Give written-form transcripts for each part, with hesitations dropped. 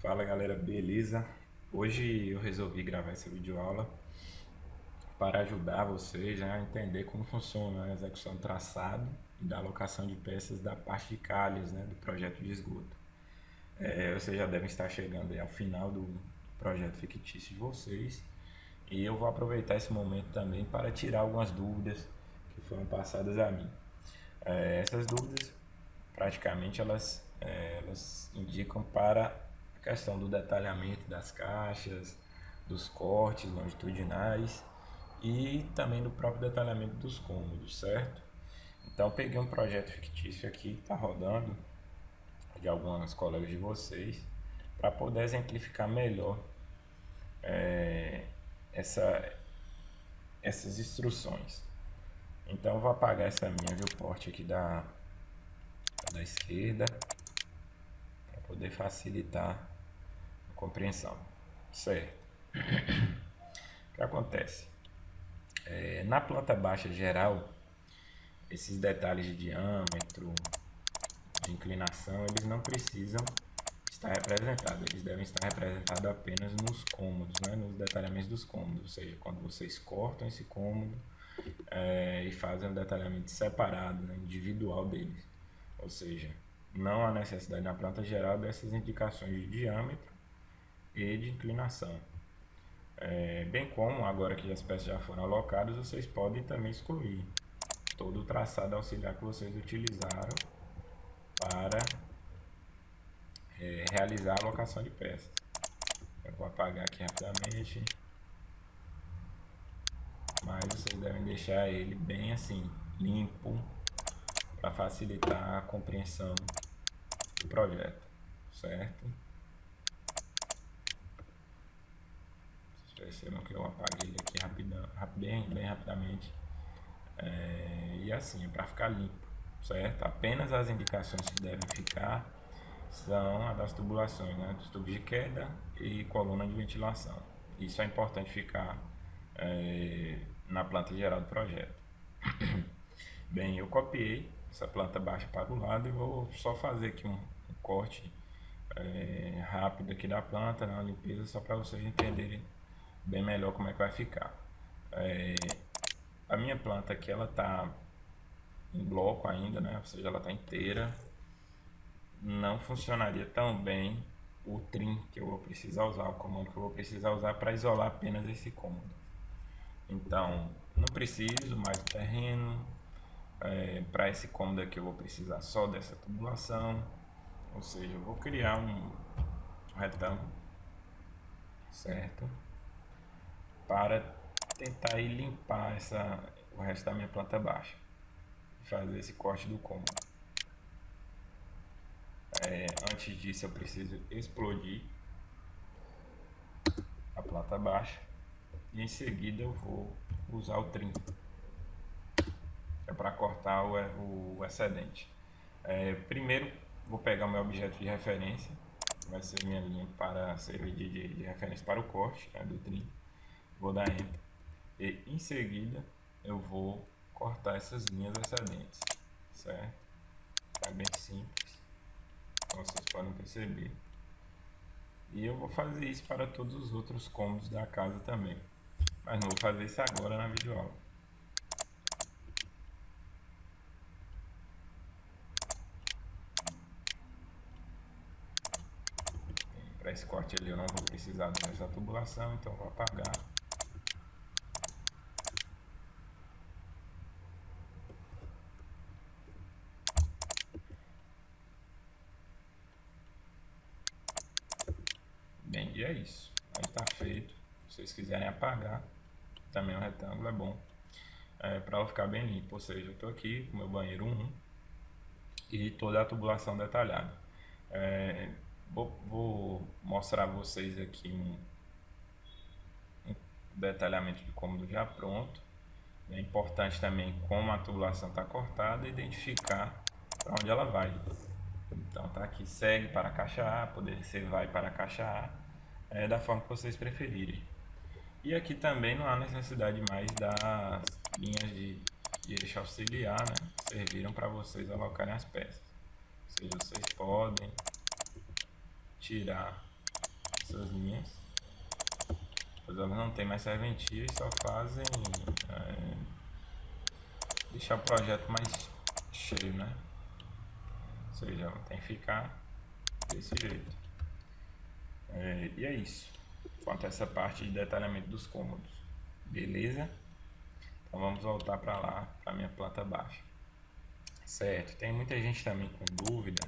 Fala galera, beleza? Hoje eu resolvi gravar essa videoaula para ajudar vocês, né, a entender como funciona a execução do traçado e da alocação de peças da parte de calhas, né, do projeto de esgoto. Vocês já devem estar chegando aí ao final do projeto fictício de vocês e eu vou aproveitar esse momento também para tirar algumas dúvidas que foram passadas a mim. Essas dúvidas praticamente elas indicam para a questão do detalhamento das caixas, dos cortes longitudinais e também do próprio detalhamento dos cômodos, certo? Então peguei um projeto fictício aqui que está rodando de algumas colegas de vocês para poder exemplificar melhor essa, essas instruções. Então eu vou apagar essa minha viewport aqui da esquerda para poder facilitar a compreensão, certo? O que acontece? Na planta baixa geral, esses detalhes de diâmetro, de inclinação, eles não precisam estar representados, eles devem estar representados apenas nos cômodos, né? Nos detalhamentos dos cômodos, ou seja, quando vocês cortam esse cômodo e fazem um detalhamento separado, né, individual deles, ou seja, não há necessidade na planta geral dessas indicações de diâmetro e de inclinação. Bem como, agora que as peças já foram alocadas, vocês podem também excluir todo o traçado auxiliar que vocês utilizaram para realizar a alocação de peças. Eu vou apagar aqui rapidamente, mas vocês devem deixar ele bem assim, limpo, para facilitar a compreensão do projeto, certo? Vocês percebam que eu apaguei ele aqui bem rapidamente. E assim, é para ficar limpo, certo? Apenas as indicações que devem ficar são as das tubulações, né? Dos tubos de queda e coluna de ventilação. Isso é importante ficar na planta geral do projeto. Bem, eu copiei essa planta baixa para o lado e vou só fazer aqui um corte rápido aqui da planta, né? Uma limpeza só para vocês entenderem bem melhor como é que vai ficar. A minha planta aqui, ela tá em bloco ainda, né? Ou seja, ela tá inteira. Não funcionaria tão bem o trim que eu vou precisar usar, o comando que eu vou precisar usar para isolar apenas esse cômodo. Então, não preciso mais do terreno. Para esse cômodo aqui eu vou precisar só dessa tubulação. Ou seja, eu vou criar um retângulo, certo? Para tentar ir limpar o resto da minha planta baixa e fazer esse corte do cômodo. Antes disso eu preciso explodir a planta baixa e em seguida eu vou usar o trim, que é para cortar o excedente. Primeiro vou pegar o meu objeto de referência, que vai ser minha linha para servir de referência para o corte, né, do trim. Vou dar Enter e em seguida eu vou cortar essas linhas excedentes, certo? É bem simples, como vocês podem perceber. E eu vou fazer isso para todos os outros cômodos da casa também, mas não vou fazer isso agora na videoaula. Para esse corte ali eu não vou precisar dessa tubulação, então eu vou apagar. Bem, e é isso. Aí está feito. Se vocês quiserem apagar, também o retângulo é bom. Para ela ficar bem limpo. Ou seja, eu estou aqui com o meu banheiro 1 e toda a tubulação detalhada. Vou mostrar a vocês aqui um detalhamento de cômodo já pronto. É importante também como a tubulação está cortada, identificar para onde ela vai. Então tá aqui, segue para a caixa A, poder ser vai para a caixa A, da forma que vocês preferirem. E aqui também não há necessidade mais das linhas de eixo auxiliar, né? Serviram para vocês alocarem as peças. Ou seja, vocês podem tirar essas linhas, pois elas não tem mais serventia e só fazem deixar o projeto mais cheio, né? Ou seja, ela tem que ficar desse jeito. E é isso quanto a essa parte de detalhamento dos cômodos, beleza? Então vamos voltar para lá, para minha planta baixa. Certo, tem muita gente também com dúvida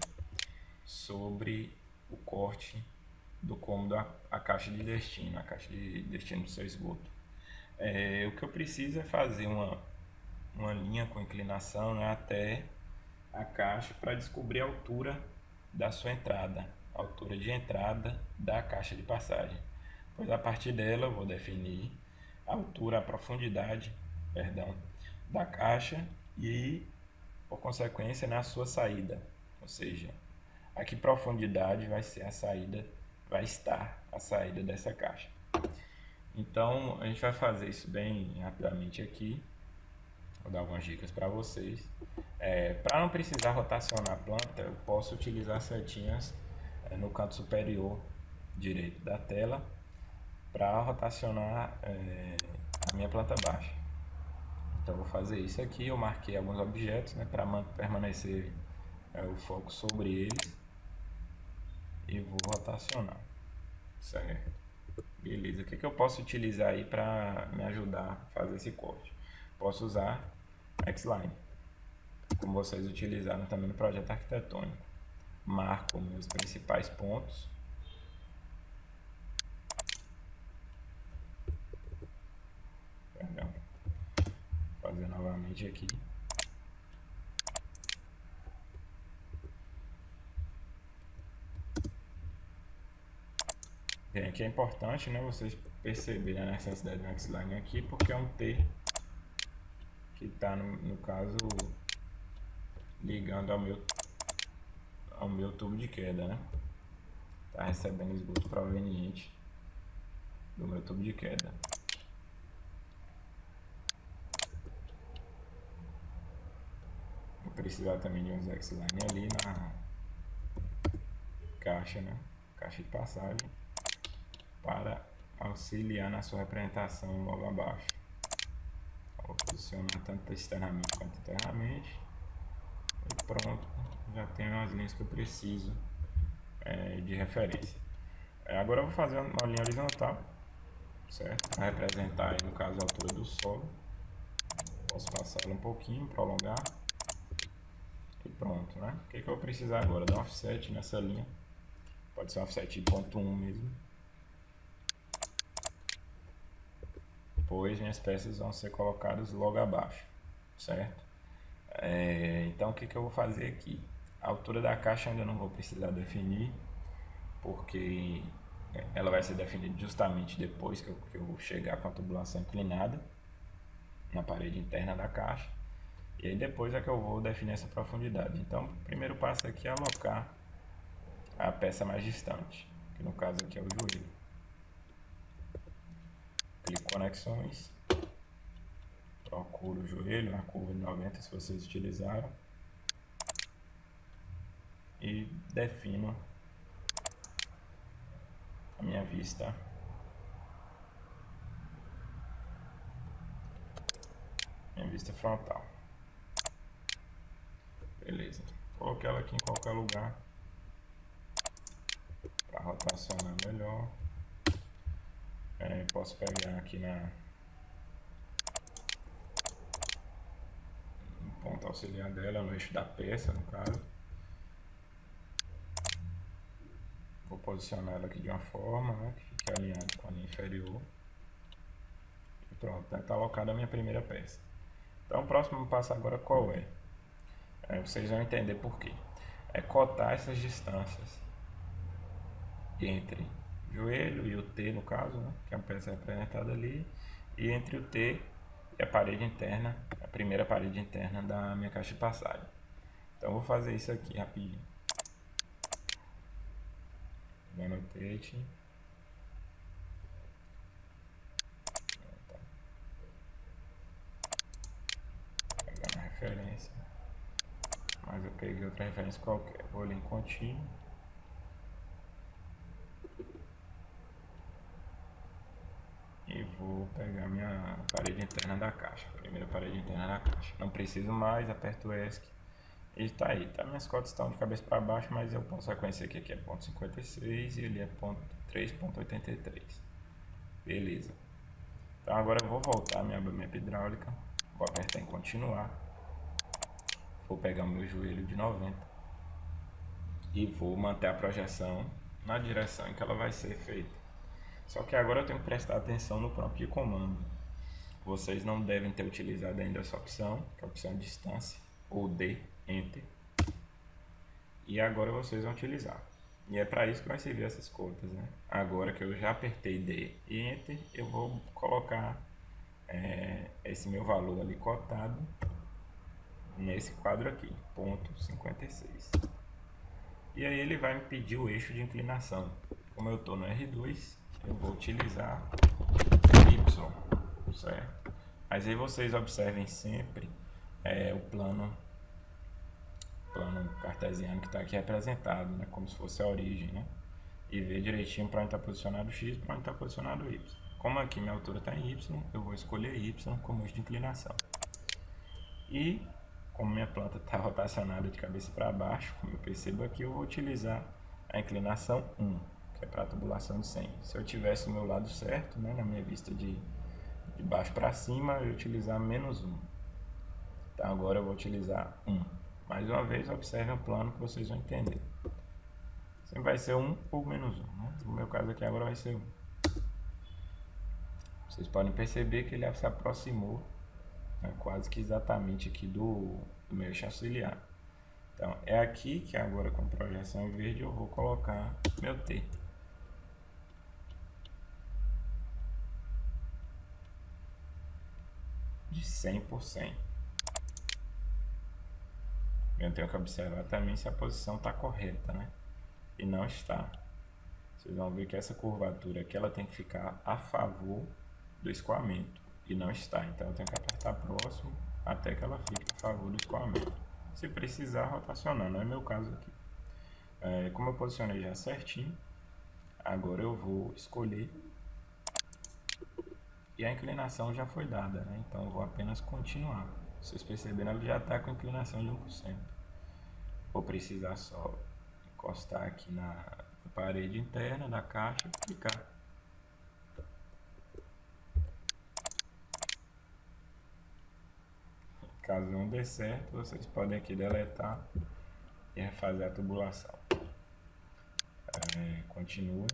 sobre o corte do cômodo a caixa de destino, a caixa de destino do seu esgoto. O que eu preciso é fazer uma linha com inclinação, né, até a caixa para descobrir a altura da sua entrada, a altura de entrada da caixa de passagem. Pois a partir dela eu vou definir a altura, a profundidade, perdão, da caixa e, por consequência, na sua saída. Ou seja, a que profundidade vai ser a saída, vai estar a saída dessa caixa. Então a gente vai fazer isso bem rapidamente aqui. Vou dar algumas dicas para vocês. Para não precisar rotacionar a planta, eu posso utilizar setinhas no canto superior direito da tela para rotacionar a minha planta baixa. Então vou fazer isso aqui. Eu marquei alguns objetos, né, para permanecer o foco sobre eles e vou rotacionar. Certo? Beleza. O que eu posso utilizar aí para me ajudar a fazer esse corte? Posso usar X-Line, como vocês utilizaram também no projeto arquitetônico. Marco meus principais pontos. Perdão. Vou fazer novamente aqui. Bem, aqui é importante, né, vocês perceberem a necessidade do X-Line aqui, porque é um T que está, no caso, ligando ao meu tubo de queda, né? Está recebendo esgoto proveniente do meu tubo de queda. Vou precisar também de uns X-Line ali na caixa, né? Caixa de passagem, para auxiliar na sua representação logo abaixo. Vou posicionar tanto externamente quanto internamente. E pronto, já tenho as linhas que eu preciso de referência. Agora eu vou fazer uma linha horizontal, certo? Para representar aí, no caso, a altura do solo. Posso passar ela um pouquinho, prolongar. E pronto, né? O que eu vou precisar agora? Dar um offset nessa linha. Pode ser um offset de 0,1 mesmo. Pois minhas peças vão ser colocadas logo abaixo, certo? Então o que eu vou fazer aqui? A altura da caixa ainda não vou precisar definir, porque ela vai ser definida justamente depois que eu chegar com a tubulação inclinada na parede interna da caixa. E aí depois é que eu vou definir essa profundidade. Então o primeiro passo aqui é alocar a peça mais distante, que no caso aqui é o joelho. Clico em conexões, procuro o joelho na curva de 90 se vocês utilizaram e defino a minha vista frontal. Beleza, coloquei ela aqui em qualquer lugar para rotacionar melhor. Posso pegar aqui no ponto auxiliar dela, no eixo da peça, no caso. Vou posicionar ela aqui de uma forma, né, que fique alinhado com a linha inferior. E pronto, está alocada a minha primeira peça. Então o próximo passo agora qual é? Vocês vão entender por quê. É cotar essas distâncias entre o joelho e o T, no caso, né, que é uma peça representada ali, e entre o T e a parede interna, a primeira parede interna da minha caixa de passagem. Então eu vou fazer isso aqui rapidinho. Annotate. Pegar uma referência. Mas eu peguei outra referência qualquer. Vou ali em contínuo. vou pegar minha parede interna da caixa, a primeira parede interna da caixa. Não preciso mais, aperto o ESC e tá aí. Tá, minhas cotas estão de cabeça para baixo, mas eu posso reconhecer que aqui é ponto 56 e ele é ponto 3.83. Beleza. Então agora eu vou voltar a minha mapa hidráulica, vou apertar em continuar, vou pegar o meu joelho de 90 e vou manter a projeção na direção em que ela vai ser feita. Só que agora eu tenho que prestar atenção no próprio comando. Vocês não devem ter utilizado ainda essa opção, que é a opção distância, ou D, Enter. E agora vocês vão utilizar. E é para isso que vai servir essas cotas, né? Agora que eu já apertei D e Enter, eu vou colocar esse meu valor ali cotado nesse quadro aqui, ponto 56. E aí ele vai me pedir o eixo de inclinação. Como eu estou no R2, eu vou utilizar Y, certo? Mas aí vocês observem sempre o plano cartesiano que está aqui representado, né? Como se fosse a origem, né? E ver direitinho para onde está posicionado X e para onde está posicionado Y. Como aqui minha altura está em Y, eu vou escolher Y como eixo de inclinação. E como minha planta está rotacionada de cabeça para baixo, como eu percebo aqui, eu vou utilizar a inclinação 1, que é para a tubulação de 100. Se eu tivesse o meu lado certo, né, na minha vista de baixo para cima, eu ia utilizar menos 1. Então agora eu vou utilizar 1. Mais uma vez, observem o plano que vocês vão entender. Sempre vai ser 1 ou menos 1. Né? No meu caso aqui agora vai ser 1. Vocês podem perceber que ele se aproximou, né, quase que exatamente aqui do meu eixo auxiliar. Então é aqui que agora com projeção em verde eu vou colocar meu T. De 100%. Eu tenho que observar também se a posição está correta, né? E não está. Vocês vão ver que essa curvatura aqui ela tem que ficar a favor do escoamento. E não está. Então eu tenho que apertar próximo até que ela fique a favor do escoamento. Se precisar, rotacionar. Não é meu caso aqui. Como eu posicionei já certinho, agora eu vou escolher. E a inclinação já foi dada, né? Então eu vou apenas continuar. Vocês perceberam, ela já está com inclinação de 1%. Vou precisar só encostar aqui na parede interna da caixa e clicar. Caso não dê certo, vocês podem aqui deletar e refazer a tubulação. Continue.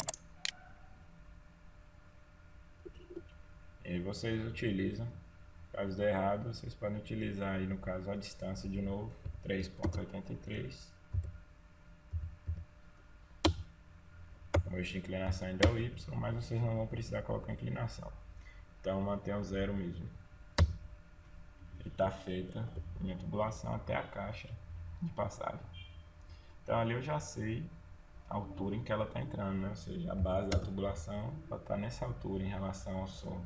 E aí vocês utilizam. Caso dê errado, vocês podem utilizar aí no caso a distância de novo, 3.83. O eixo de inclinação ainda é o Y, mas vocês não vão precisar colocar inclinação. Então mantenha o zero mesmo. E está feita minha tubulação até a caixa de passagem. Então ali eu já sei a altura em que ela está entrando, né? Ou seja, a base da tubulação está nessa altura em relação ao solo.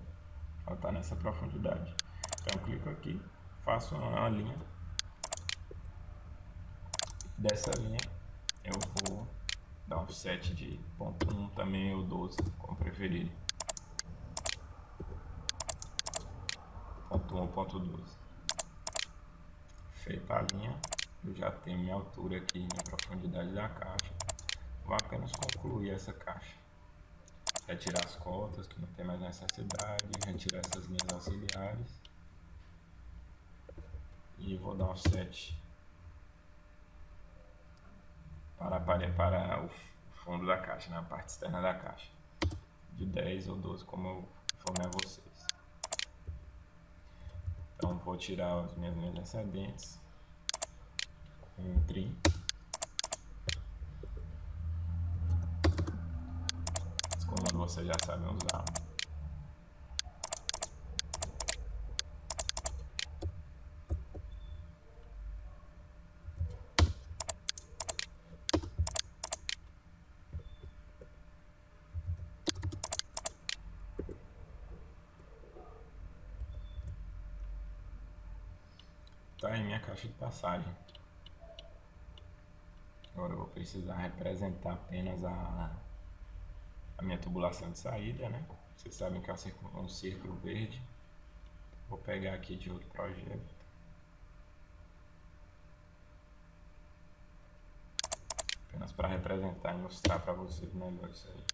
Ela está nessa profundidade. Então eu clico aqui, faço uma linha. Dessa linha eu vou dar um offset de 0.1 também ou 12, como preferir. 0.1 ou 0.12. Feita a linha, eu já tenho minha altura aqui, minha profundidade da caixa. Vou apenas concluir essa caixa. Retirar as cotas que não tem mais necessidade, retirar essas linhas auxiliares. E vou dar um offset para o fundo da caixa, na parte externa da caixa. De 10 ou 12, como eu informei a vocês. Então vou tirar as minhas linhas excedentes com um trim. Esse comando vocês já sabem usar. Tá aí minha caixa de passagem. Agora eu vou precisar representar apenas a minha tubulação de saída, né? Vocês sabem que é um círculo verde. Vou pegar aqui de outro projeto. Apenas para representar e mostrar para vocês melhor isso aí.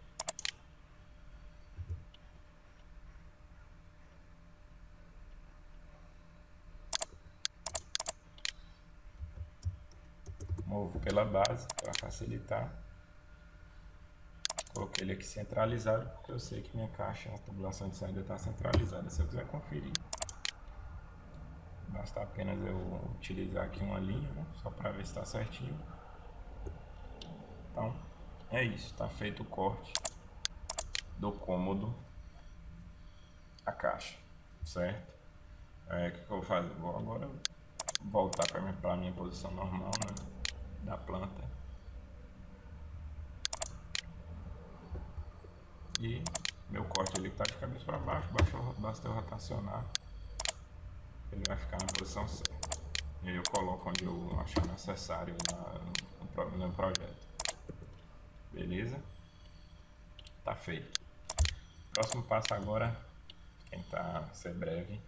Movo pela base para facilitar. Coloquei ele aqui centralizado porque eu sei que minha caixa, a tubulação de saída está centralizada. Se eu quiser conferir, basta apenas eu utilizar aqui uma linha, né? Só para ver se está certinho. Então, é isso. Está feito o corte do cômodo a caixa, certo? O que eu vou fazer? Vou agora voltar para a minha posição normal, né? Da planta. E meu corte ele está de cabeça para baixo, basta eu rotacionar, ele vai ficar na posição certa. E aí eu coloco onde eu achar necessário no projeto. Beleza? Tá feito. Próximo passo agora, tentar ser breve,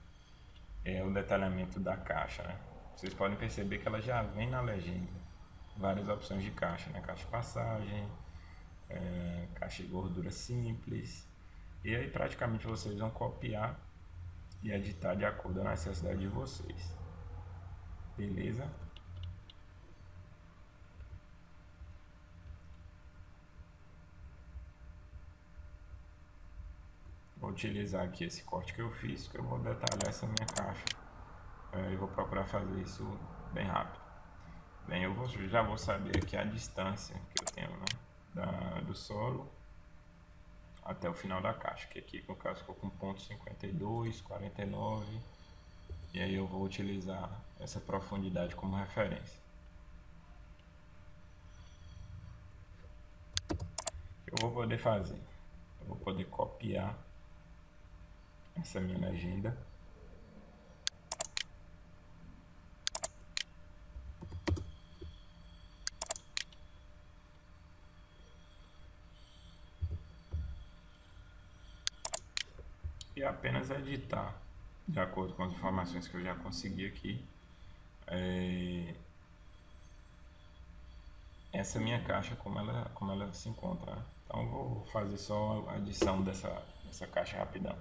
é o detalhamento da caixa, né? Vocês podem perceber que ela já vem na legenda várias opções de caixa, né? Caixa de passagem, caixa de gordura simples, e aí praticamente vocês vão copiar e editar de acordo com a necessidade de vocês. Beleza? Vou utilizar aqui esse corte que eu fiz, que eu vou detalhar essa minha caixa. Eu vou procurar fazer isso bem rápido. Bem, já vou saber aqui a distância que eu tenho, né, do solo até o final da caixa, que aqui no caso ficou com ponto 52, 49, e aí eu vou utilizar essa profundidade como referência. O que eu vou poder fazer? Eu vou poder copiar essa minha legenda. E apenas editar de acordo com as informações que eu já consegui aqui. Essa minha caixa como ela se encontra, né? Então eu vou fazer só a adição dessa caixa rapidão.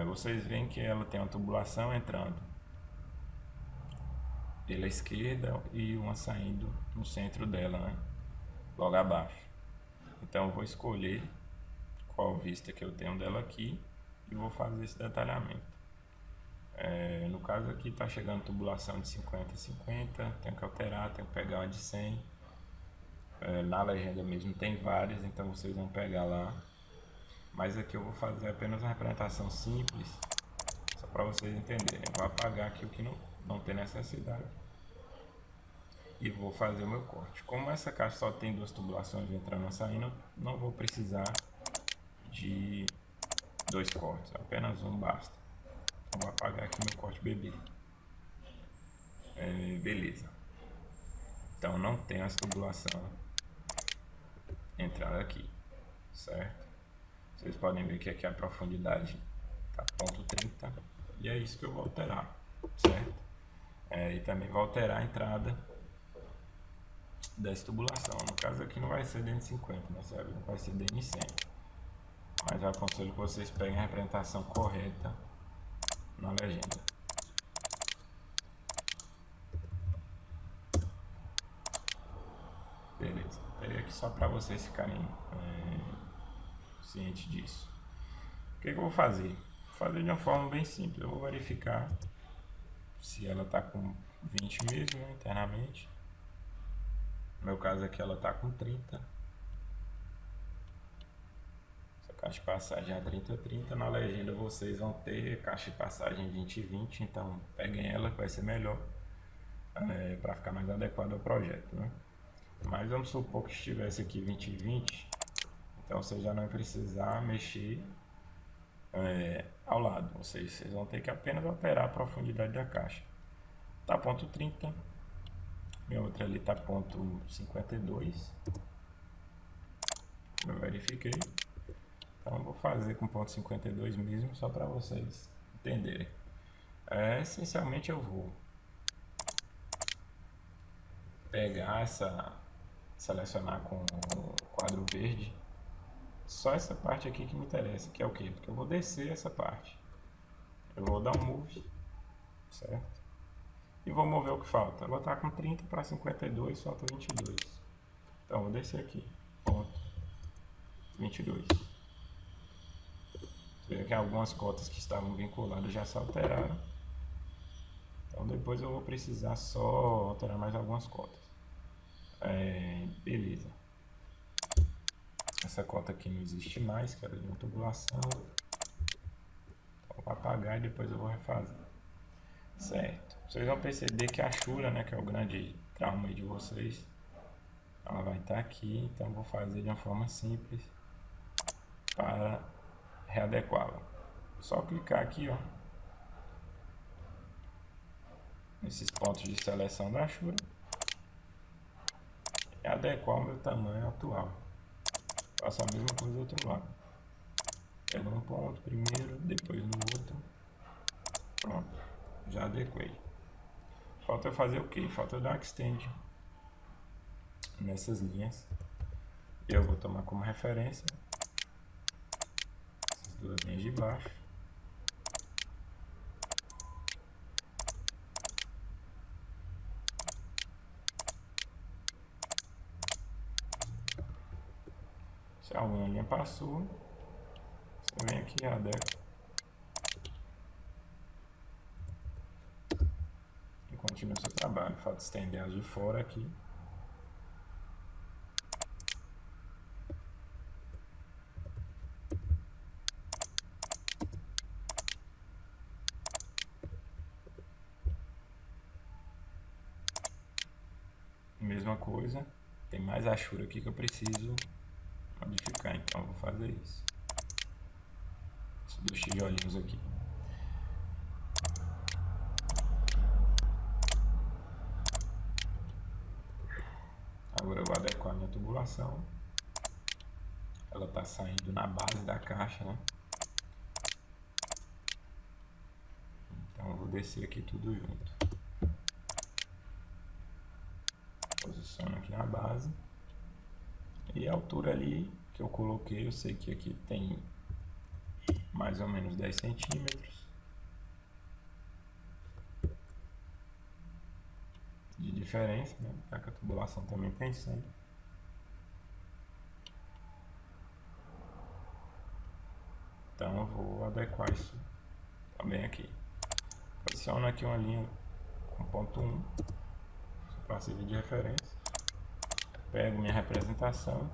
Vocês veem que ela tem uma tubulação entrando pela esquerda e uma saindo no centro dela, né? Logo abaixo. Então eu vou escolher qual vista que eu tenho dela aqui e vou fazer esse detalhamento. No caso aqui está chegando tubulação de 50 a 50, tenho que alterar, tenho que pegar uma de 100. Na legenda mesmo tem várias, então vocês vão pegar lá. Mas aqui eu vou fazer apenas uma representação simples, só para vocês entenderem. Eu vou apagar aqui o que não tem necessidade e vou fazer o meu corte. Como essa caixa só tem duas tubulações entrando e saindo, não vou precisar de dois cortes, apenas um basta. Então vou apagar aqui meu corte bebê. Beleza. Então não tem essa tubulação entrada aqui, certo? Vocês podem ver que aqui a profundidade está ponto 30 e é isso que eu vou alterar, certo? E também vou alterar a entrada dessa tubulação. No caso aqui não vai ser dentro de 50, né? Não vai ser dentro de 100. Mas eu aconselho que vocês peguem a representação correta na legenda. Beleza. Peguei aqui só para vocês ficarem cientes disso. O que eu vou fazer? Vou fazer de uma forma bem simples. Eu vou verificar se ela está com 20 mesmo, né, internamente. No meu caso aqui ela está com 30. Essa caixa de passagem é 30-30. Na legenda vocês vão ter caixa de passagem 20-20. Então peguem ela que vai ser melhor para ficar mais adequado ao projeto, né? Mas vamos supor que estivesse aqui 20-20. Então você já não vai precisar mexer ao lado. Ou seja, vocês vão ter que apenas alterar a profundidade da caixa. Tá ponto 30. Minha outra ali tá ponto 52. Vou verificar. verifiquei. Então vou fazer com 0,52 mesmo, só para vocês entenderem. Essencialmente eu vou pegar selecionar com o quadro verde só essa parte aqui que me interessa, que é o que? Porque eu vou descer essa parte. Eu vou dar um move, certo? E vou mover o que falta. Ela está com 30 para 52, falta 22. Então vou descer aqui, ponto 22. Você vê que algumas cotas que estavam vinculadas já se alteraram. Então depois eu vou precisar só alterar mais algumas cotas. Beleza. Essa cota aqui não existe mais, que era de uma tubulação. Então vou apagar e depois eu vou refazer. Certo. Vocês vão perceber que a Shura, né, que é o grande trauma aí de vocês, ela vai estar aqui. Então vou fazer de uma forma simples para readequá-la. Só clicar aqui, ó, nesses pontos de seleção da Shura e adequar o meu tamanho atual. Faço a mesma coisa do outro lado. Pego um ponto primeiro, depois no outro. Pronto, já adequei. Falta eu fazer o que? Falta eu dar extend nessas linhas. Eu vou tomar como referência essas duas linhas de baixo. Se alguma linha passou, você vem aqui e adequa. E continua o seu trabalho. Falta estender as de fora aqui. Mesma coisa. Tem mais achura aqui que eu preciso modificar, então eu vou fazer isso. Esses dois tijolinhos aqui. Agora eu vou adequar a minha tubulação. Ela está saindo na base da caixa, né? Então eu vou descer aqui tudo junto. Posiciono aqui na base. E a altura ali que eu coloquei, eu sei que aqui tem mais ou menos 10 centímetros de diferença, né? Já que a tubulação também tem 100. Então eu vou adequar isso também aqui. Posiciono aqui uma linha com ponto 1, para servir de referência. Pego minha representação,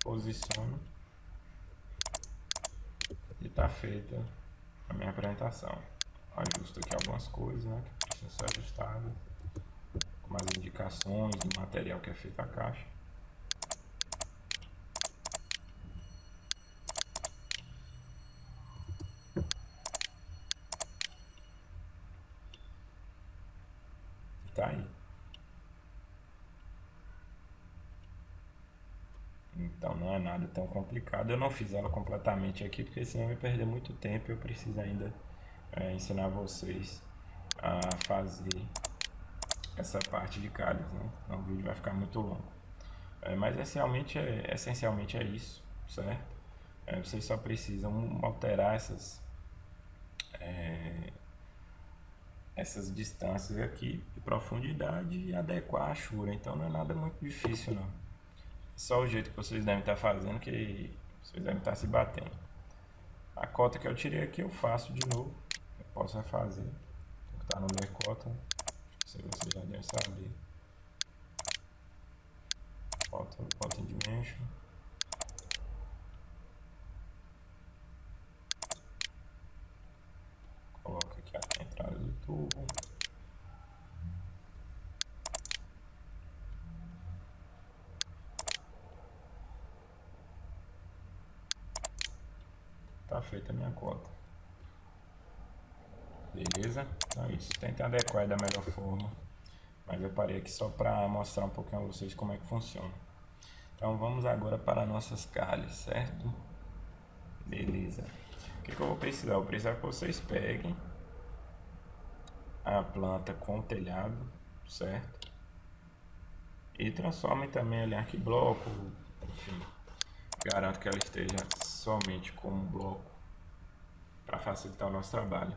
posiciono e está feita a minha apresentação. Ajusto aqui algumas coisas, né, que precisam ser ajustadas, com as indicações do material que é feito a caixa. Tá aí. Então não é nada tão complicado. Eu não fiz ela completamente aqui, porque senão eu ia perder muito tempo. Eu preciso ainda ensinar vocês a fazer essa parte de calhas, né? Então o vídeo vai ficar muito longo. Mas essencialmente é isso, certo? Vocês só precisam alterar essas distâncias aqui de profundidade e adequar a Shura. Então não é nada muito difícil, não. Só o jeito que vocês devem estar fazendo que vocês devem estar se batendo. A cota que eu tirei aqui eu faço de novo. Eu posso refazer. Está no meu cota. Se vocês já devem saber. Cota dimension. Coloca aqui a entrada do tubo. Tá feita a minha cota. Beleza? Então é isso. Tenta adequar da melhor forma. Mas eu parei aqui só para mostrar um pouquinho a vocês como é que funciona. Então vamos agora para nossas calhas, certo? Beleza. O que eu vou precisar? Eu vou precisar que vocês peguem a planta com o telhado, certo? E transformem também ali em arquibloco, enfim. Garanto que ela esteja somente como bloco para facilitar o nosso trabalho.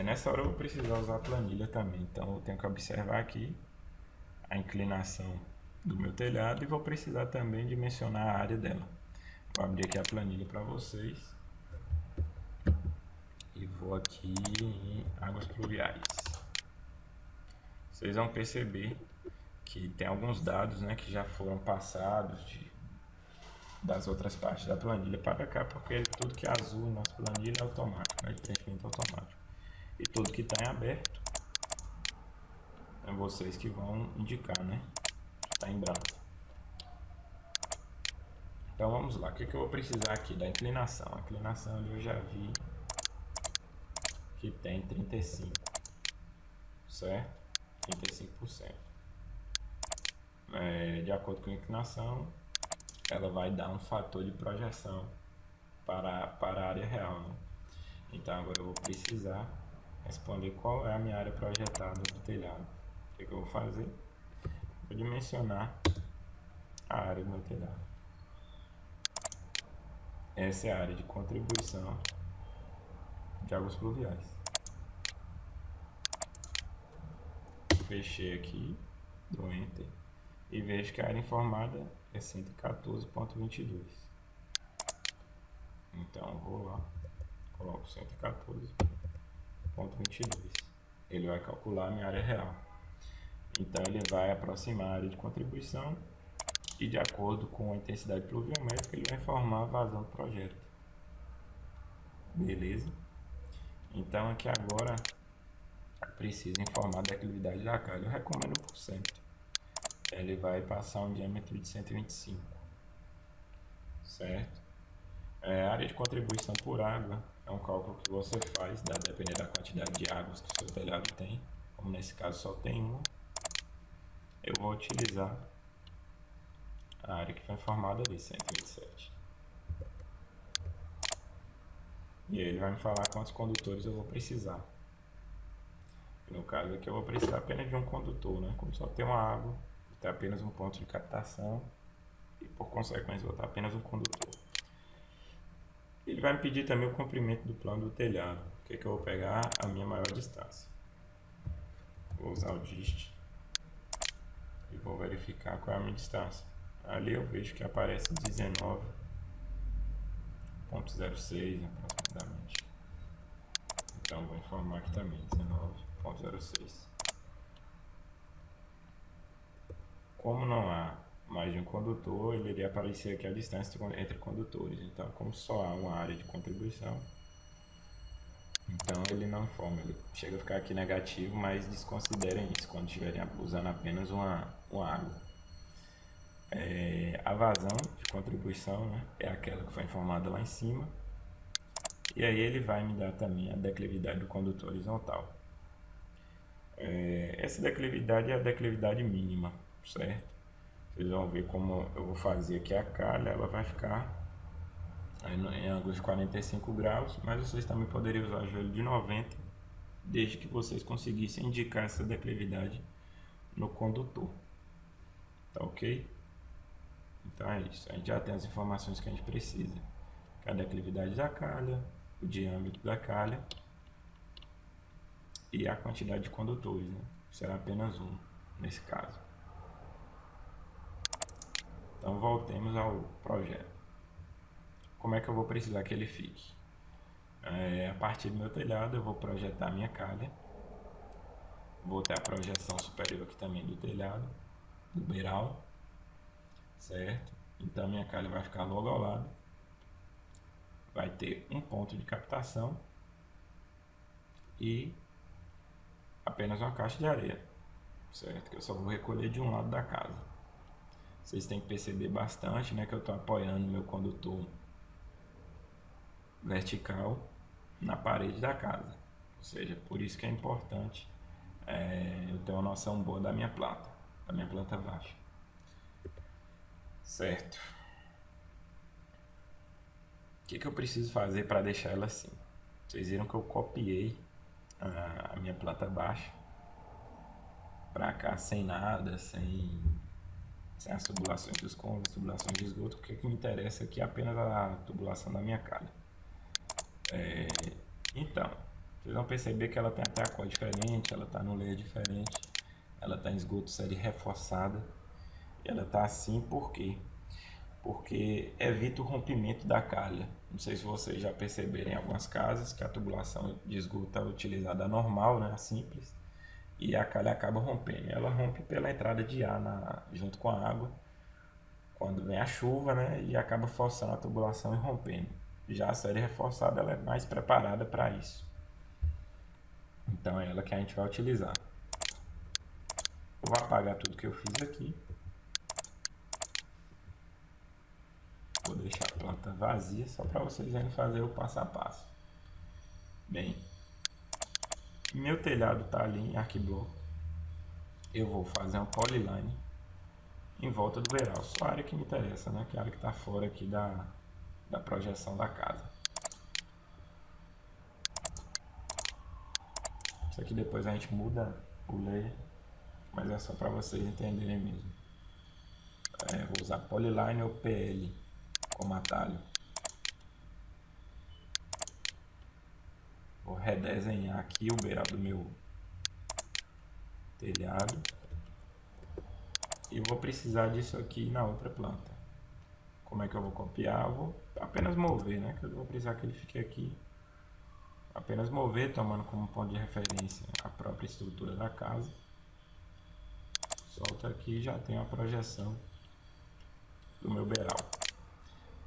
Nessa hora eu vou precisar usar a planilha também, então eu tenho que observar aqui a inclinação do meu telhado e vou precisar também dimensionar a área dela. Vou abrir aqui a planilha para vocês e vou aqui em águas pluviais. Vocês vão perceber que tem alguns dados, né, que já foram passados das outras partes da planilha para cá, porque tudo que é azul na nossa planilha é automático, né, de preenchimento automático. E tudo que está em aberto é vocês que vão indicar, né, que está em branco. Então vamos lá, o que eu vou precisar aqui da inclinação? A inclinação ali eu já vi que tem 35, certo? 35%. De acordo com a inclinação, ela vai dar um fator de projeção para a área real, né? Então agora eu vou precisar responder qual é a minha área projetada do telhado. O que eu vou fazer? Vou dimensionar a área do meu telhado. Essa é a área de contribuição de águas pluviais. Fechei aqui, dou Enter e vejo que a área informada é 114,22. Então eu vou lá, coloco 114,22. Ele vai calcular a minha área real. Então ele vai aproximar a área de contribuição e, de acordo com a intensidade pluviométrica, ele vai informar a vazão do projeto. Beleza? Então aqui agora preciso informar a declividade da calha. Eu recomendo por cento. Ele vai passar um diâmetro de 125, certo? A área de contribuição por água é um cálculo que você faz, dependendo da quantidade de águas que o seu telhado tem. Como nesse caso só tem uma, eu vou utilizar a área que foi informada ali, 127. E ele vai me falar quantos condutores eu vou precisar. No caso aqui eu vou precisar apenas de um condutor, né? Como só tem uma água, tem apenas um ponto de captação e por consequência vou ter apenas um condutor. Ele vai me pedir também o comprimento do plano do telhado. O que eu vou pegar? A minha maior distância. Vou usar o dist e vou verificar qual é a minha distância. Ali eu vejo que aparece 19,06 aproximadamente. Então vou informar aqui também 19,06. Como não há mais de um condutor, ele iria aparecer aqui a distância entre condutores. Então, como só há uma área de contribuição, então ele não informa, ele chega a ficar aqui negativo, mas desconsiderem isso quando estiverem usando apenas uma água. A vazão de contribuição, né, é aquela que foi informada lá em cima. E aí ele vai me dar também a declividade do condutor horizontal. Essa declividade é a declividade mínima, certo? Vocês vão ver como eu vou fazer aqui a calha, ela vai ficar em ângulo de 45 graus, mas vocês também poderiam usar joelho de 90, desde que vocês conseguissem indicar essa declividade no condutor. Tá ok? Então é isso, a gente já tem as informações que a gente precisa. A declividade da calha, o diâmetro da calha e a quantidade de condutores, né? Será apenas um nesse caso. Então voltemos ao projeto. Como é que eu vou precisar que ele fique? A partir do meu telhado eu vou projetar a minha calha. Vou ter a projeção superior aqui também do telhado, do beiral, certo? Então minha calha vai ficar logo ao lado. Vai ter um ponto de captação e apenas uma caixa de areia, certo? Que eu só vou recolher de um lado da casa. Vocês têm que perceber bastante, né, que eu estou apoiando meu condutor vertical na parede da casa. Ou seja, por isso que é importante eu ter uma noção boa da minha planta baixa. Certo. O que eu preciso fazer para deixar ela assim? Vocês viram que eu copiei a minha planta baixa para cá sem nada, sem as tubulações dos cômodos, as tubulações de esgoto. O que me interessa aqui é apenas a tubulação da minha calha. Então, vocês vão perceber que ela tem até a cor diferente, ela está no layer diferente, ela está em esgoto série reforçada. E ela está assim por quê? Porque evita o rompimento da calha. Não sei se vocês já perceberam em algumas casas que a tubulação de esgoto é utilizada normal, né, a simples, e a calha acaba rompendo. Ela rompe pela entrada de ar junto com a água, quando vem a chuva, né, e acaba forçando a tubulação e rompendo. Já a série reforçada ela é mais preparada para isso. Então é ela que a gente vai utilizar. Eu vou apagar tudo que eu fiz aqui. Vou deixar a planta vazia só para vocês verem fazer o passo a passo. Bem, meu telhado está ali em arquibloco. Eu vou fazer uma polyline em volta do beiral. Só a área que me interessa, né? Que é a área que está fora aqui da projeção da casa. Isso aqui depois a gente muda o layer, mas é só para vocês entenderem mesmo. Vou usar polyline ou PL como atalho. Vou redesenhar aqui o beiral do meu telhado. E vou precisar disso aqui na outra planta. Como é que eu vou copiar? Eu vou apenas mover, né? Que eu vou precisar que ele fique aqui. Apenas mover, tomando como ponto de referência a própria estrutura da casa. Solta aqui e já tenho a projeção do meu beiral.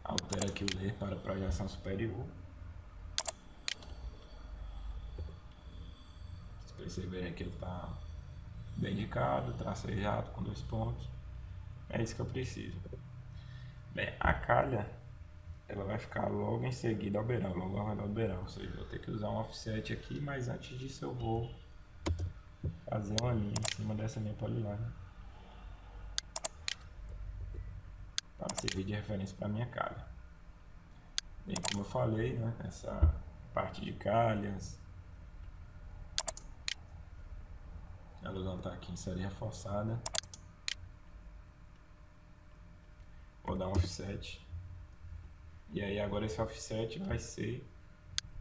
Altero aqui o layer para projeção superior. Vocês perceberem que ele está bem indicado, tracejado com 2 pontos. É isso que eu preciso. Bem, a calha ela vai ficar logo em seguida ao beiral, logo ao redor do beiral. Ou seja, eu vou ter que usar um offset aqui, mas antes disso eu vou fazer uma linha em cima dessa minha polyline para servir de referência para a minha calha. Bem, como eu falei, né, essa parte de calhas, elas vão estar aqui em série reforçada. Vou dar um offset. E aí agora esse offset vai ser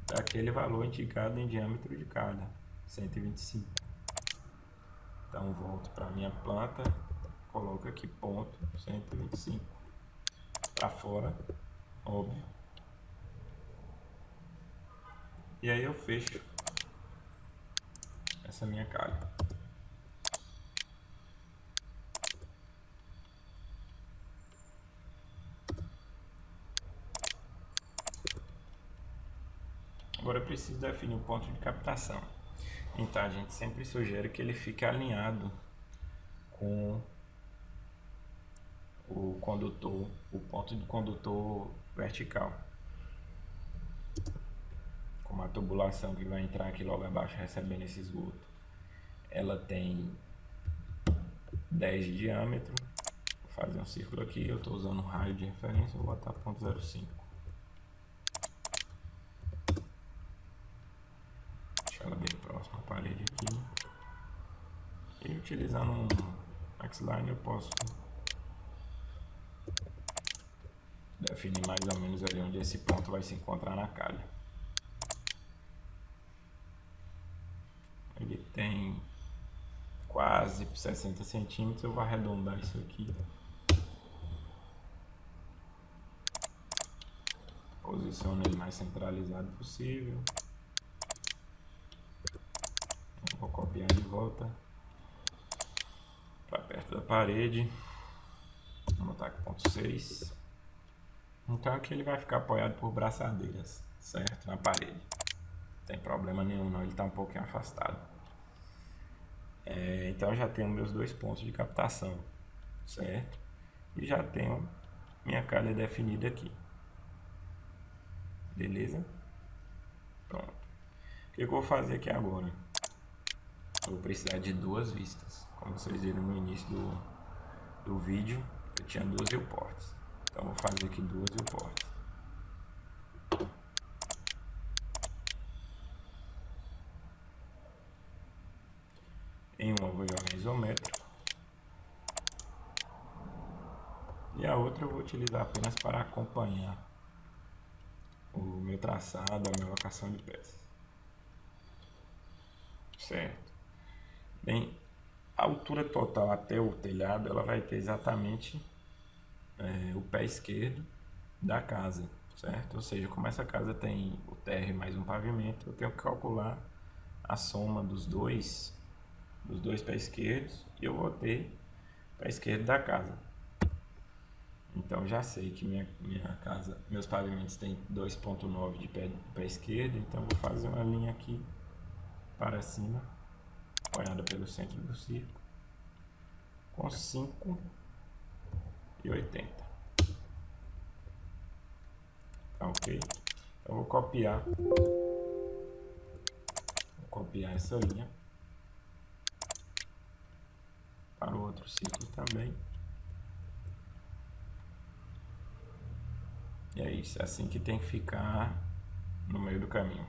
daquele valor indicado em diâmetro de calha, 125. Então volto para minha planta, coloco aqui ponto 125 para fora, óbvio. E aí eu fecho essa minha calha. Agora eu preciso definir o ponto de captação. Então a gente sempre sugere que ele fique alinhado com o condutor, o ponto de condutor vertical. Como a tubulação que vai entrar aqui logo abaixo recebendo esse esgoto, ela tem 10 de diâmetro. Vou fazer um círculo aqui, eu estou usando um raio de referência, vou botar 0.05. Ela bem próxima à parede aqui. E utilizando um X-Line eu posso definir mais ou menos ali onde esse ponto vai se encontrar na calha. Ele tem quase 60 centímetros, eu vou arredondar isso aqui. Posiciono ele mais centralizado possível. Vou copiar de volta para perto da parede. Vou botar aqui 0.6. Então aqui ele vai ficar apoiado por braçadeiras, certo? Na parede. Não tem problema nenhum não, ele está um pouquinho afastado. Então já tenho meus 2 pontos de captação, certo? E já tenho minha calha definida aqui. Beleza? Pronto. O que eu vou fazer aqui agora? Eu vou precisar de 2 vistas. Como vocês viram no início do vídeo, eu tinha 2 viewports. Então vou fazer aqui 2 viewports. Em uma eu vou jogar isométrico. E a outra eu vou utilizar apenas para acompanhar o meu traçado, a minha locação de peças. Certo. Bem, a altura total até o telhado, ela vai ter exatamente o pé esquerdo da casa, certo? Ou seja, como essa casa tem o térreo mais um pavimento, eu tenho que calcular a soma dos dois pés esquerdos e eu vou ter o pé esquerdo da casa. Então já sei que minha casa, meus pavimentos têm 2,9 de pé esquerdo, então vou fazer uma linha aqui para cima, apoiada pelo centro do círculo, com 5,80. Tá ok? Então vou copiar essa linha para o outro círculo também. E é isso, é assim que tem que ficar no meio do caminho.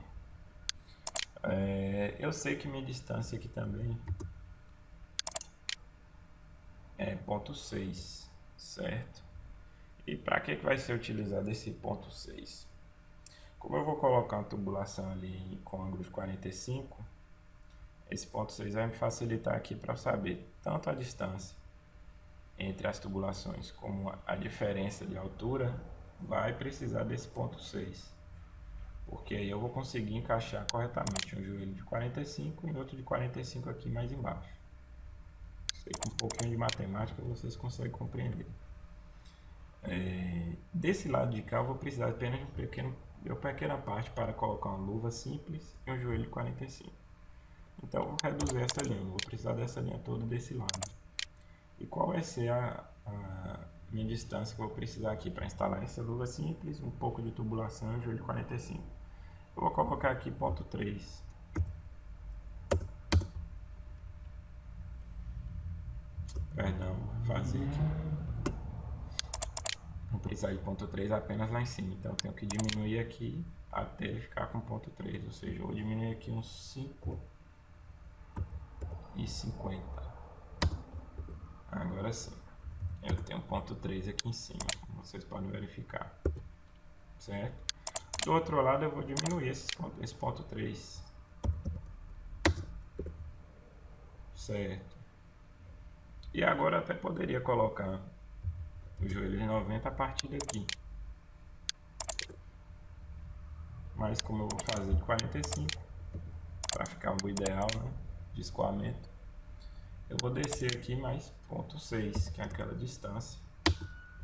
Eu sei que minha distância aqui também é 0,6, certo? E para que vai ser utilizado esse 0,6? Como eu vou colocar uma tubulação ali com ângulo de 45, esse 0,6 vai me facilitar aqui para saber tanto a distância entre as tubulações como a diferença de altura. Vai precisar desse 0,6, porque aí eu vou conseguir encaixar corretamente um joelho de 45 e outro de 45 aqui mais embaixo. Sei que com um pouquinho de matemática vocês conseguem compreender. Desse lado de cá eu vou precisar apenas de uma pequena parte para colocar uma luva simples e um joelho de 45. Então eu vou reduzir essa linha, vou precisar dessa linha toda desse lado. E qual vai ser a minha distância que eu vou precisar aqui para instalar essa luva simples, um pouco de tubulação e um joelho de 45? Eu vou colocar aqui 0,3. Perdão, vou fazer aqui. Vou precisar de 0,3 apenas lá em cima, então eu tenho que diminuir aqui até ele ficar com 0,3, ou seja, eu vou diminuir aqui uns 5,50. Agora sim, eu tenho 0,3 aqui em cima, como vocês podem verificar, certo? Do outro lado eu vou diminuir esse 0,3, certo? E agora eu até poderia colocar o joelho de 90 a partir daqui, mas como eu vou fazer de 45 para ficar o ideal, né, de escoamento, eu vou descer aqui mais 0,6, que é aquela distância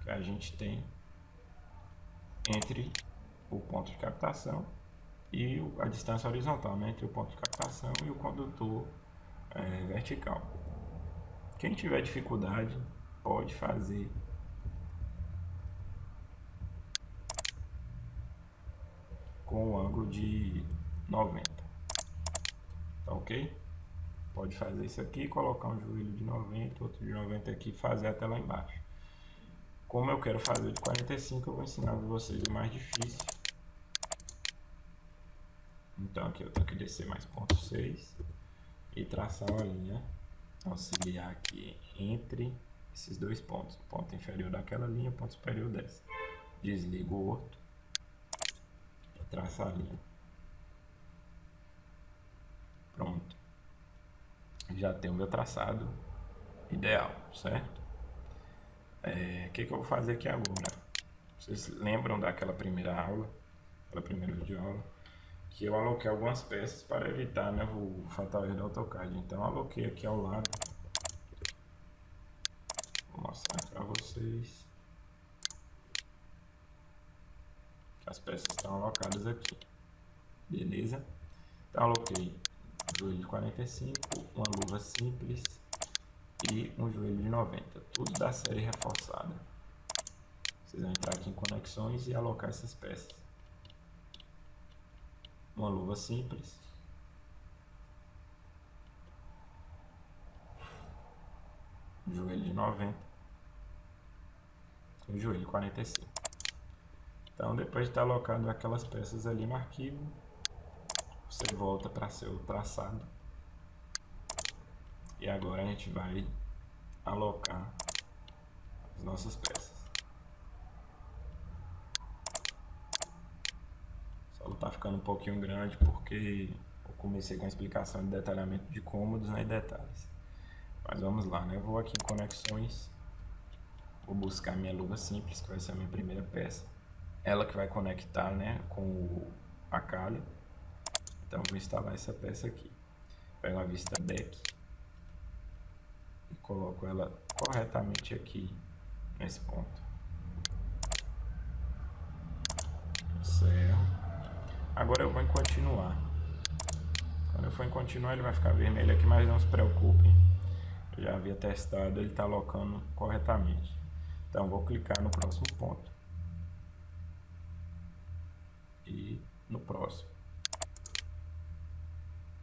que a gente tem entre o ponto de captação e a distância horizontal, né, entre o ponto de captação e o condutor vertical. Quem tiver dificuldade pode fazer com o ângulo de 90, tá ok? Pode fazer isso aqui, colocar um joelho de 90, outro de 90 aqui, fazer até lá embaixo. Como eu quero fazer de 45, eu vou ensinar para vocês o mais difícil. Então aqui eu tenho que descer mais 0,6 e traçar uma linha auxiliar aqui entre esses dois pontos. O ponto inferior daquela linha, o ponto superior dessa. Desligo o orto e traço a linha. Pronto. Já tenho o meu traçado ideal, certo? O que eu vou fazer aqui agora? Vocês lembram daquela primeira aula, aquela primeira videoaula, que eu aloquei algumas peças para evitar, né, o fatal erro do AutoCAD. Então eu aloquei aqui ao lado. Vou mostrar para vocês que as peças estão alocadas aqui. Beleza? Então aloquei um joelho de 45, uma luva simples e um joelho de 90, tudo da série reforçada. Vocês vão entrar aqui em conexões e alocar essas peças. Uma luva simples, um joelho de 90 o joelho 45. Então, depois de estar alocado aquelas peças ali no arquivo, você volta para seu traçado. E agora a gente vai alocar as nossas peças. O solo está ficando um pouquinho grande porque eu comecei com a explicação de detalhamento de cômodos, né, e detalhes. Mas vamos lá, né? Eu vou aqui em conexões, vou buscar minha luva simples, que vai ser a minha primeira peça. Ela que vai conectar, né, com a calha. Então vou instalar essa peça aqui. Pego a vista deck e coloco ela corretamente aqui nesse ponto. Certo. Agora eu vou em continuar. Quando eu for em continuar ele vai ficar vermelho aqui, mas não se preocupem. Eu já havia testado, ele está alocando corretamente. Então vou clicar no próximo ponto. E no próximo.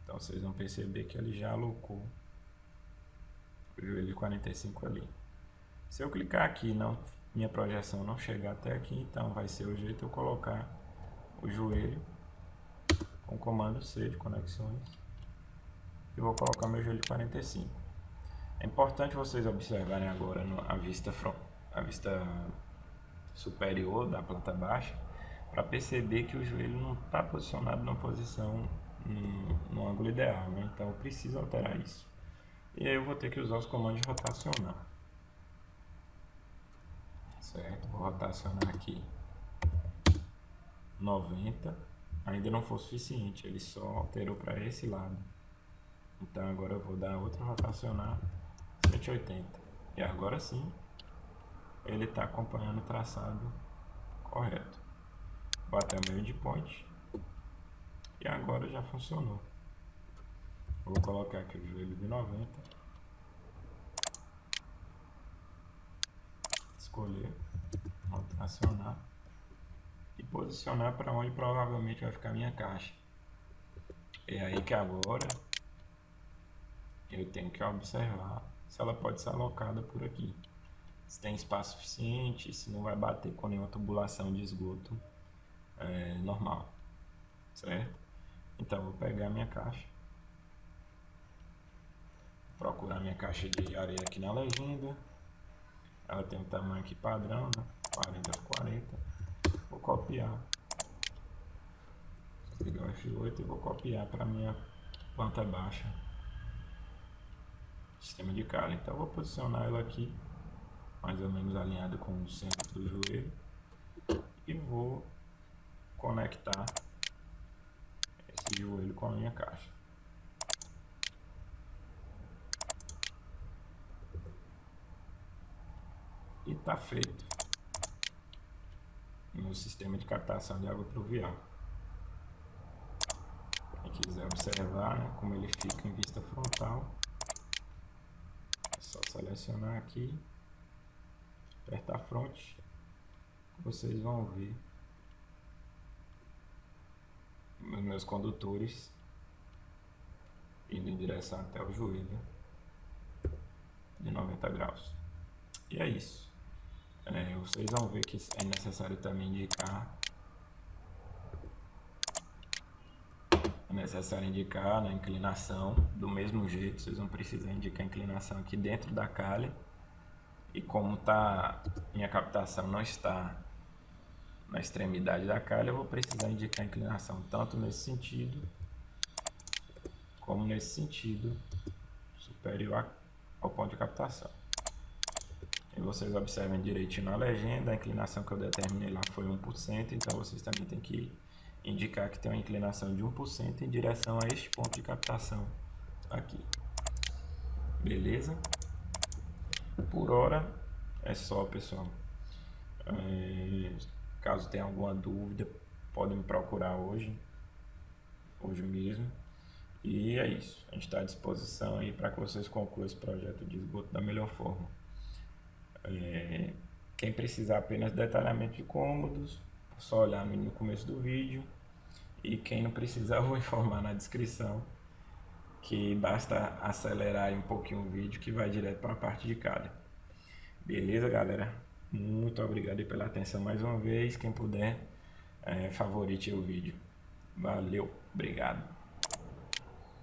Então vocês vão perceber que ele já alocou o joelho 45 ali. Se eu clicar aqui e minha projeção não chegar até aqui, então vai ser o jeito de eu colocar o joelho com o comando C de conexões. E vou colocar meu joelho 45. É importante vocês observarem agora a vista superior da planta baixa, para perceber que o joelho não está posicionado numa posição no ângulo ideal, né? Então eu preciso alterar isso. E aí eu vou ter que usar os comandos de rotacionar. Certo? Vou rotacionar aqui 90. Ainda não foi suficiente, ele só alterou para esse lado. Então agora eu vou dar outro rotacionar 180. E agora sim ele está acompanhando o traçado correto. Vou até o meu endpoint. E agora já funcionou. Vou colocar aqui o joelho de 90. Escolher, rotacionar e posicionar para onde provavelmente vai ficar a minha caixa. É aí que agora eu tenho que observar se ela pode ser alocada por aqui. Se tem espaço suficiente, se não vai bater com nenhuma tubulação de esgoto normal. Certo? Então vou pegar minha caixa, procurar minha caixa de areia aqui na legenda. Ela tem um tamanho aqui padrão, né? 40 por 40. Vou copiar. Vou pegar o F8 e vou copiar para minha planta baixa. Sistema de calha. Então vou posicionar ela aqui, mais ou menos alinhada com o centro do joelho. E vou conectar esse joelho com a minha caixa. E está feito o meu sistema de captação de água pluvial. Quem quiser observar, né, como ele fica em vista frontal, é só selecionar aqui, apertar front, vocês vão ver os meus condutores indo em direção até o joelho de 90 graus. E é isso. Vocês vão ver que é necessário também indicar na inclinação do mesmo jeito. Vocês vão precisar indicar a inclinação aqui dentro da calha. E como minha captação não está na extremidade da calha, eu vou precisar indicar a inclinação tanto nesse sentido como nesse sentido superior ao ponto de captação. E vocês observem direitinho na legenda, a inclinação que eu determinei lá foi 1%, então vocês também têm que indicar que tem uma inclinação de 1% em direção a este ponto de captação aqui. Beleza? Por hora é só, pessoal. Caso tenha alguma dúvida, podem me procurar hoje mesmo. E é isso. A gente está à disposição aí para que vocês concluam esse projeto de esgoto da melhor forma. Quem precisar apenas de detalhamento de cômodos, só olhar no começo do vídeo. E quem não precisar, eu vou informar na descrição que basta acelerar aí um pouquinho o vídeo que vai direto para a parte de calha. Beleza, galera? Muito obrigado aí pela atenção mais uma vez. Quem puder, favorite o vídeo. Valeu, obrigado.